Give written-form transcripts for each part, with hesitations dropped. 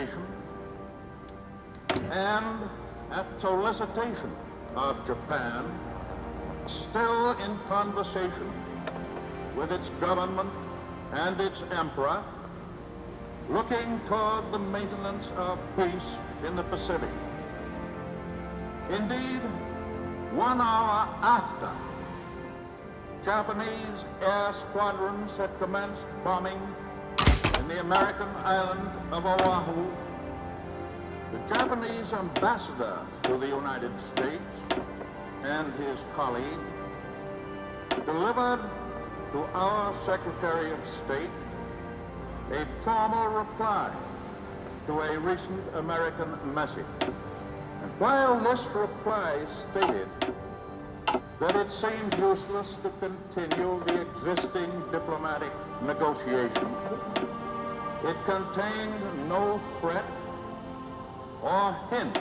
invitation and at solicitation of Japan, still in conversation with its government and its emperor, looking toward the maintenance of peace in the Pacific. Indeed, 1 hour after Japanese air squadrons had commenced bombing in the American island of Oahu, the Japanese ambassador to the United States and his colleague delivered to our Secretary of State a formal reply to a recent American message. And while this reply stated that it seemed useless to continue the existing diplomatic negotiations, it contained no threat or hint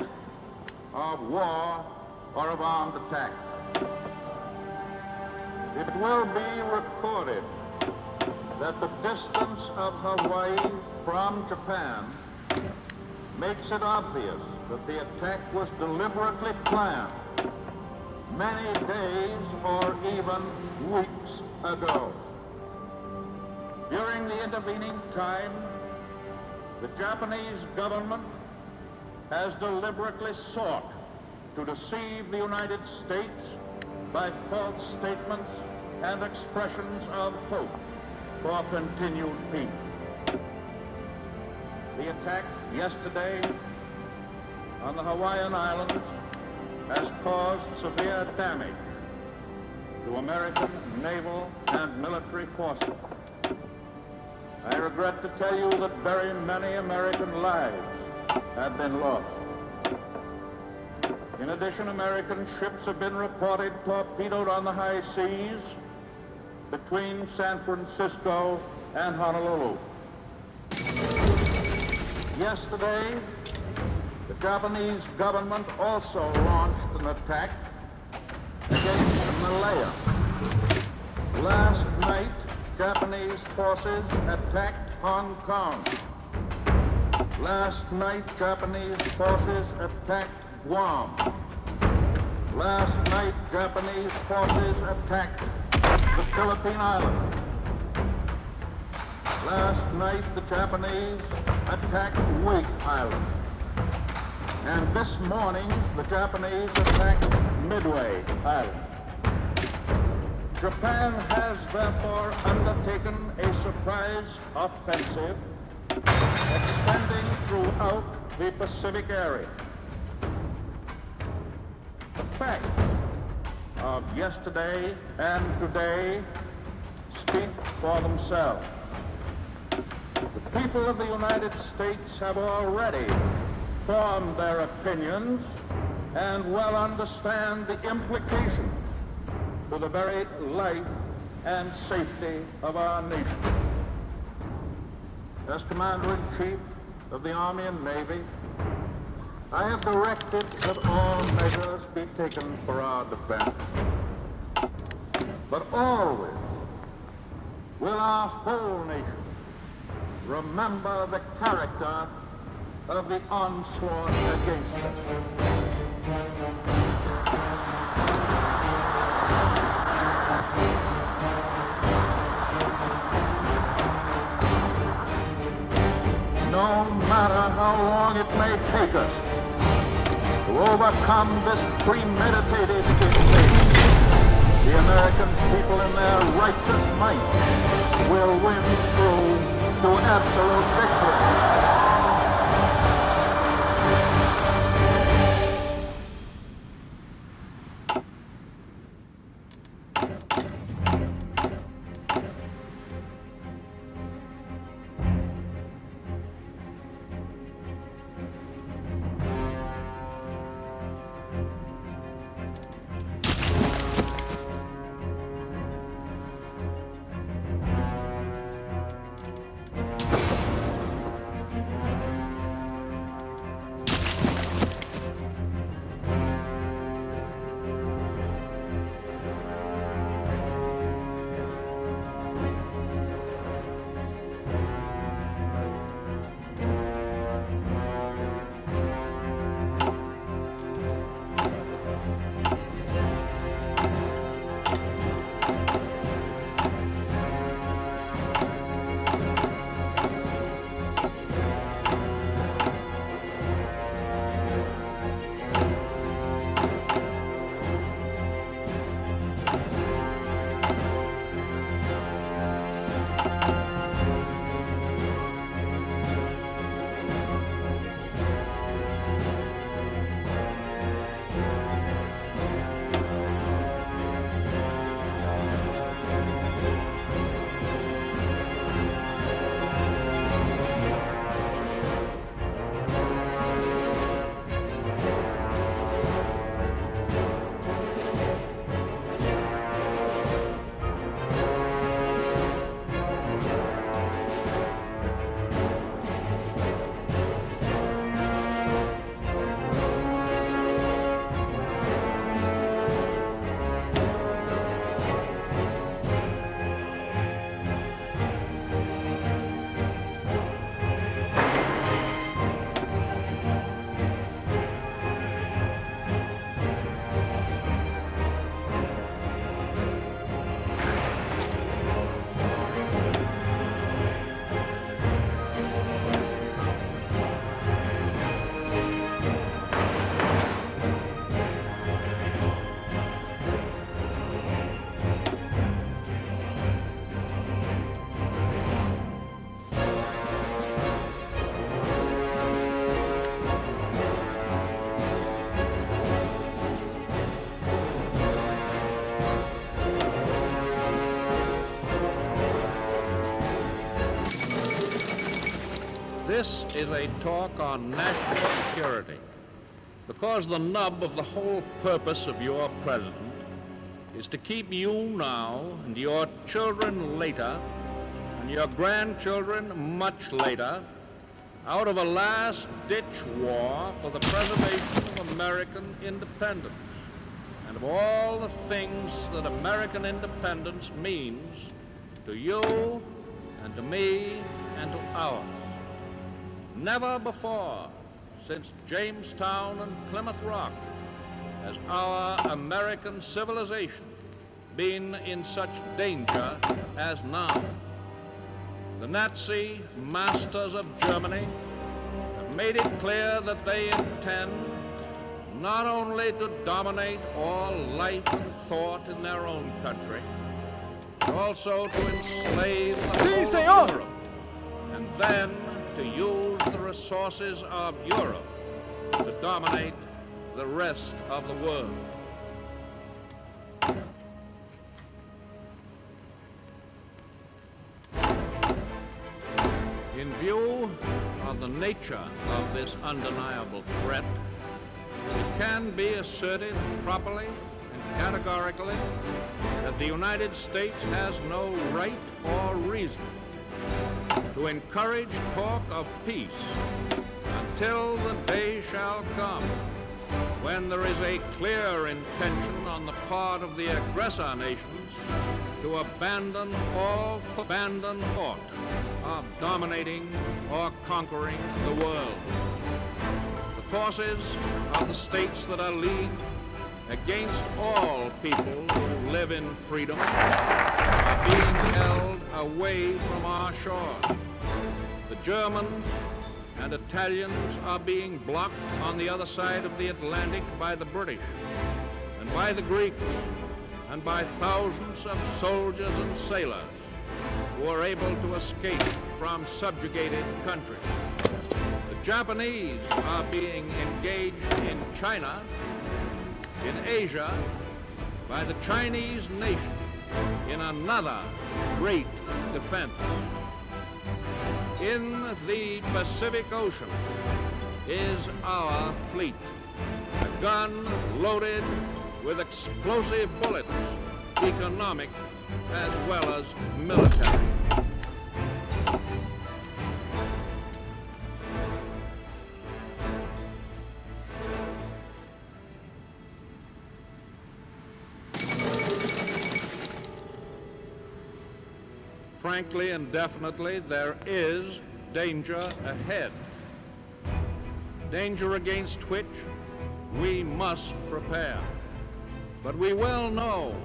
of war or of armed attack. It will be recorded that the distance of Hawaii from Japan makes it obvious that the attack was deliberately planned many days or even weeks ago. During the intervening time, the Japanese government has deliberately sought to deceive the United States by false statements and expressions of hope for continued peace. The attack yesterday on the Hawaiian Islands has caused severe damage to American naval and military forces. I regret to tell you that very many American lives have been lost. In addition, American ships have been reported torpedoed on the high seas between San Francisco and Honolulu. Yesterday, the Japanese government also launched an attack against Malaya. Last night, Japanese forces attacked Hong Kong. Last night, Japanese forces attacked Guam. Last night, Japanese forces attacked the Philippine Islands. Last night, the Japanese attacked Wake Island. And this morning, the Japanese attacked Midway Island. Japan has therefore undertaken a surprise offensive extending throughout the Pacific area. The facts of yesterday and today speak for themselves. The people of the United States have already formed their opinions and well understand the implications to the very life and safety of our nation. As Commander-in-Chief of the Army and Navy, I have directed that all measures be taken for our defense. But always will our whole nation remember the character of the onslaught against us. No matter how long it may take us to overcome this premeditated invasion, the American people in their righteous might will win through to absolute victory. is a talk on national security, because the nub of the whole purpose of your president is to keep you now and your children later and your grandchildren much later out of a last-ditch war for the preservation of American independence and of all the things that American independence means to you and to me and to ours. Never before, since Jamestown and Plymouth Rock, has our American civilization been in such danger as now. The Nazi masters of Germany have made it clear that they intend not only to dominate all life and thought in their own country, but also to enslave the whole of Europe, and then to use the resources of Europe to dominate the rest of the world. In view of the nature of this undeniable threat, it can be asserted properly and categorically that the United States has no right or reason to encourage talk of peace until the day shall come when there is a clear intention on the part of the aggressor nations to abandon thought of dominating or conquering the world. The forces of the states that are leagued against all people who live in freedom are being held away from our shores. The Germans and Italians are being blocked on the other side of the Atlantic by the British and by the Greeks and by thousands of soldiers and sailors who are able to escape from subjugated countries. The Japanese are being engaged in China, in Asia, by the Chinese nation in another great defense. In the Pacific Ocean is our fleet, a gun loaded with explosive bullets, economic as well as military. Frankly and definitely, there is danger ahead. Danger against which we must prepare. But we well know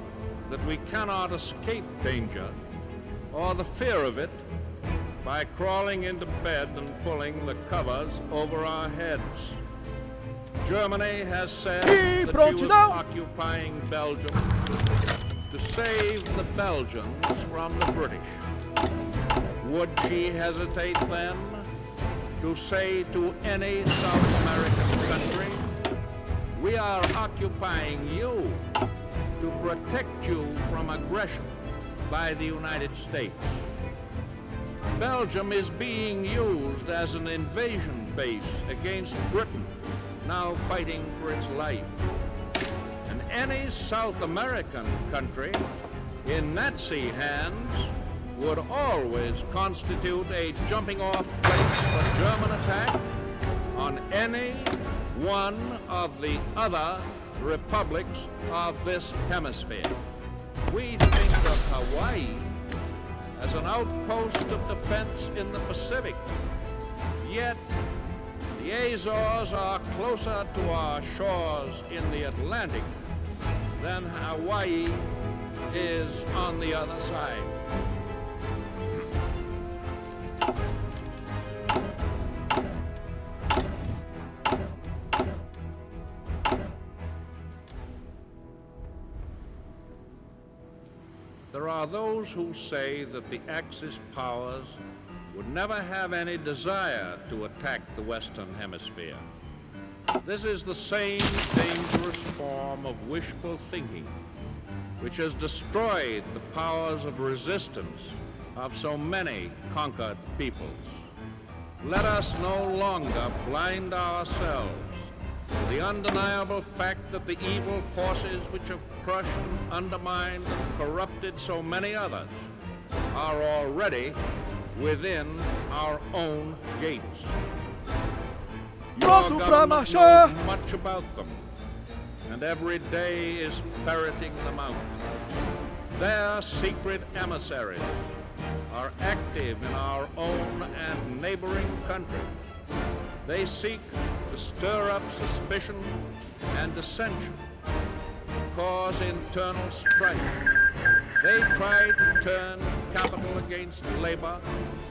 that we cannot escape danger or the fear of it by crawling into bed and pulling the covers over our heads. Germany has said that she was occupying Belgium to save the Belgians from the British. Would she hesitate then to say to any South American country, we are occupying you to protect you from aggression by the United States? Belgium is being used as an invasion base against Britain, now fighting for its life. And any South American country in Nazi hands would always constitute a jumping-off place for German attack on any one of the other republics of this hemisphere. We think of Hawaii as an outpost of defense in the Pacific, yet the Azores are closer to our shores in the Atlantic than Hawaii is on the other side. There are those who say that the Axis powers would never have any desire to attack the Western Hemisphere. This is the same dangerous form of wishful thinking which has destroyed the powers of resistance of so many conquered peoples. let us no longer blind ourselves to the undeniable fact that the evil forces which have crushed, undermined, and corrupted so many others are already within our own gates. Your Pronto pra government marchar! knows much about them, and every day is ferreting them out. Their secret emissaries are active in our own and neighboring countries. They seek to stir up suspicion and dissension, cause internal strife. They try to turn capital against labor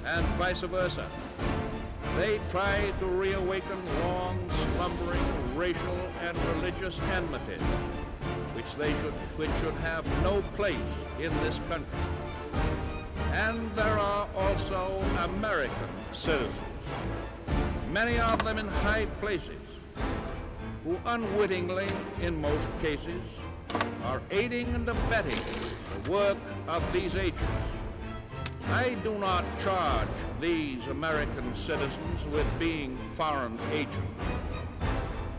and vice versa. They try to reawaken long slumbering racial and religious enmities, which should have no place in this country. And there are also American citizens, many of them in high places, who unwittingly, in most cases, are aiding and abetting the work of these agents. I do not charge these American citizens with being foreign agents,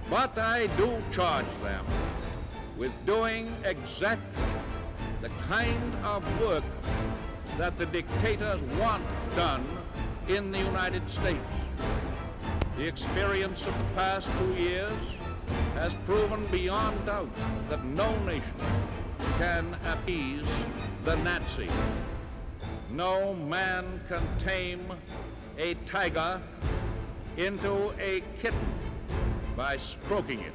but I do charge them with doing exactly the kind of work that the dictators want done in the United States. The experience of the past 2 years has proven beyond doubt that no nation can appease the Nazis. No man can tame a tiger into a kitten by stroking it.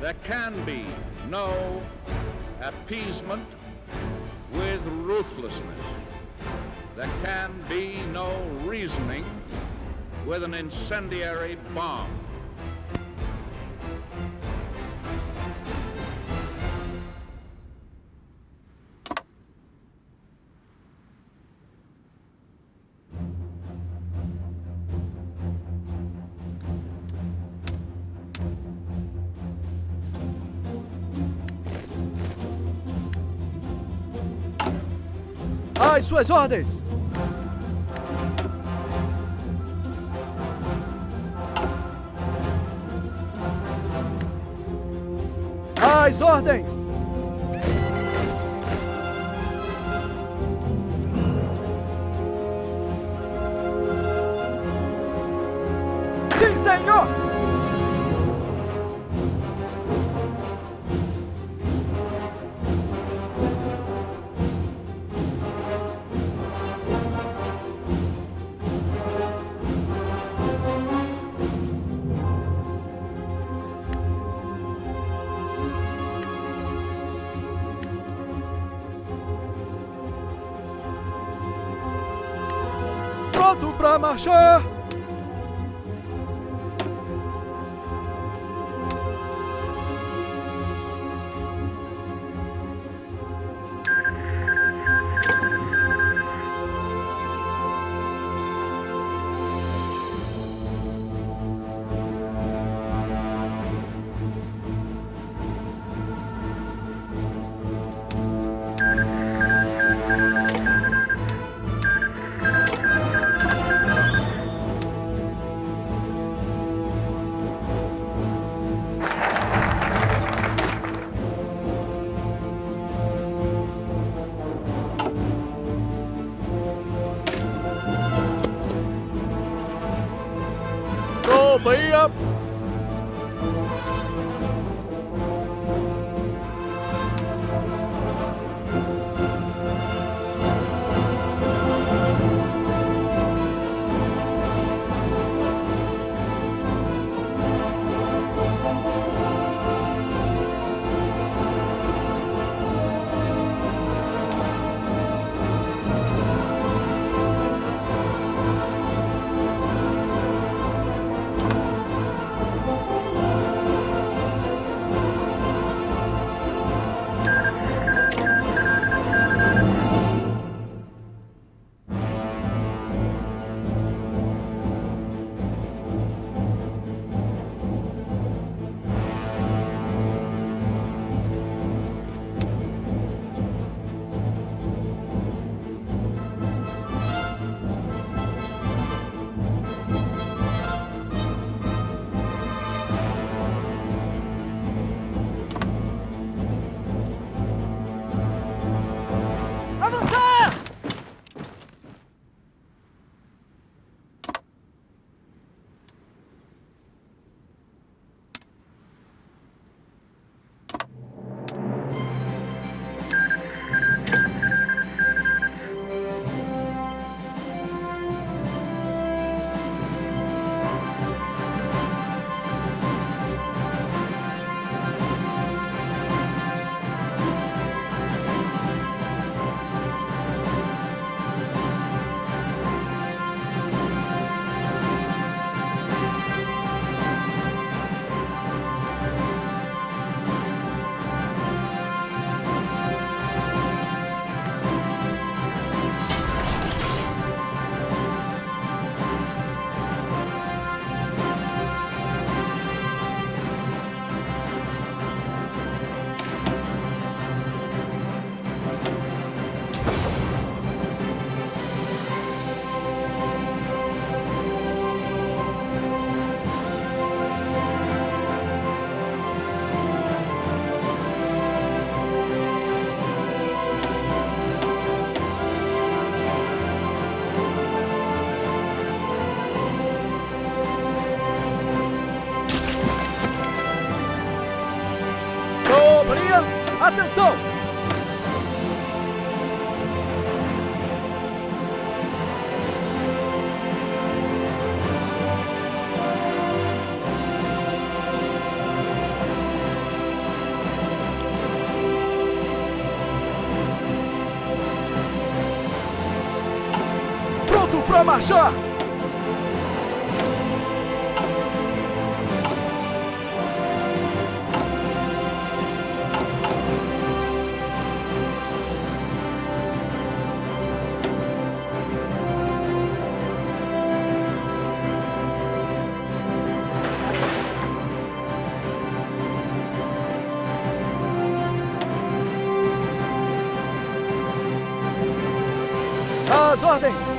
There can be no appeasement with ruthlessness. There can be no reasoning with an incendiary bomb. Às suas ordens! Às ordens! Sim, senhor! Pronto pra marchar! Be up! Atenção! Pronto pra marchar! As ordens!